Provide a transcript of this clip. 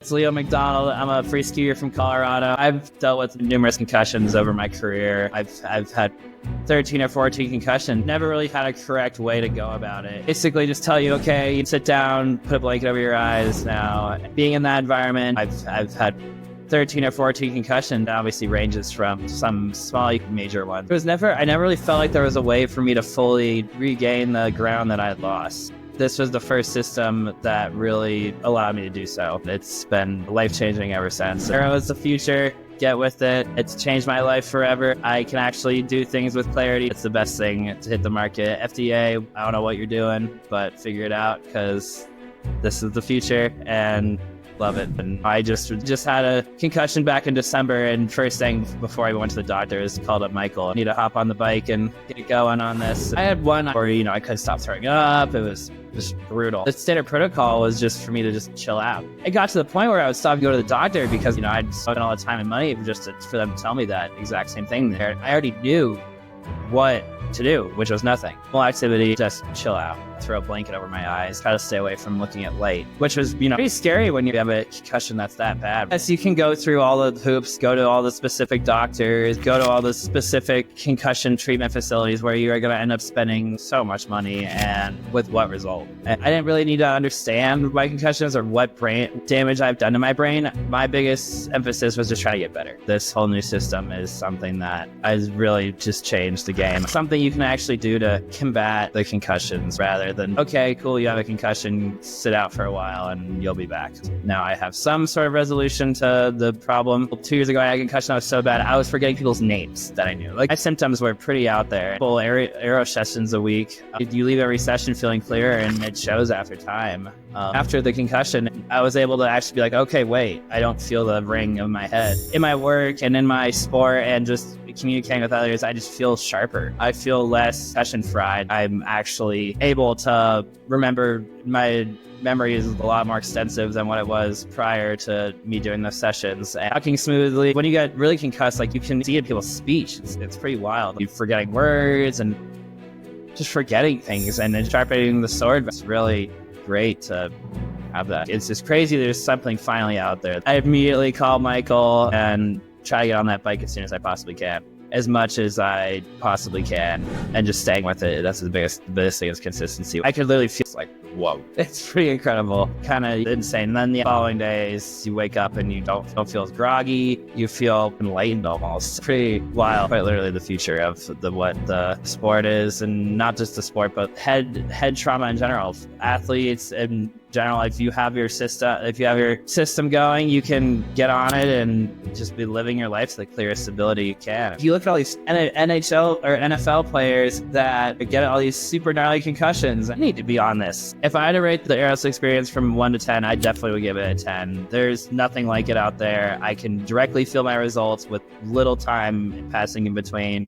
It's Leo McDonald. I'm a free skier from Colorado. I've dealt with numerous concussions over my career. I've had 13 or 14 concussions. Never really had a correct way to go about it. Basically just tell you, okay, you sit down, put a blanket over your eyes. Now, being in that environment, I've had 13 or 14 concussions. Obviously ranges from some small major ones. I never really felt like there was a way for me to fully regain the ground that I had lost. This was the first system that really allowed me to do so. It's been life-changing ever since. Airo is the future. Get with it. It's changed my life forever. I can actually do things with clarity. It's the best thing to hit the market. FDA, I don't know what you're doing, but figure it out because this is the future and love it. And I just had a concussion back in December, and first thing before I went to the doctor is called up Michael. I need to hop on the bike and get going on this. I had one where, I couldn't stop throwing up. It was just brutal. The standard protocol was just for me to just chill out. It got to the point where I would stop and go to the doctor because, I'd spend all the time and money for them to tell me that exact same thing there. I already knew what to do, which was nothing. Full activity, just chill out, throw a blanket over my eyes, try to stay away from looking at light, which was, pretty scary when you have a concussion that's that bad. Yes, you can go through all the hoops, go to all the specific doctors, go to all the specific concussion treatment facilities where you are going to end up spending so much money, and with what result? I didn't really need to understand my concussions or what brain damage I've done to my brain. My biggest emphasis was just trying to get better. This whole new system is something that has really just changed the game. Something you can actually do to combat the concussions rather than, okay, cool, you have a concussion, sit out for a while and you'll be back. Now I have some sort of resolution to the problem. 2 years ago, I had a concussion. I was so bad, I was forgetting people's names that I knew. My symptoms were pretty out there. Full Airo sessions a week. You leave every session feeling clearer, and it shows after time. After the concussion, I was able to actually be like, okay, wait, I don't feel the ring of my head. In my work and in my sport and just communicating with others, I just feel sharper. I feel less concussion fried. I'm actually able to remember. My memory is a lot more extensive than what it was prior to me doing those sessions. And talking smoothly. When you get really concussed, you can see in people's speech. It's pretty wild. You're forgetting words and just forgetting things, and then sharpening the sword. It's really great to have that. It's just crazy. There's something finally out there. I immediately called Michael and try to get on that bike as soon as I possibly can, as much as I possibly can, and just staying with it. That's the biggest thing is consistency. I could literally feel whoa, it's pretty incredible, kind of insane. And then the following days, you wake up and you don't feel as groggy. You feel enlightened almost. Pretty wild. Quite literally the future of what the sport is, and not just the sport, but head trauma in general. Athletes in general, if you have your system going, you can get on it and just be living your life to the clearest ability you can. If you look at all these NHL or NFL players that get all these super gnarly concussions, I need to be on this. If I had to rate the Airo experience from 1 to 10, I definitely would give it a 10. There's nothing like it out there. I can directly feel my results with little time passing in between.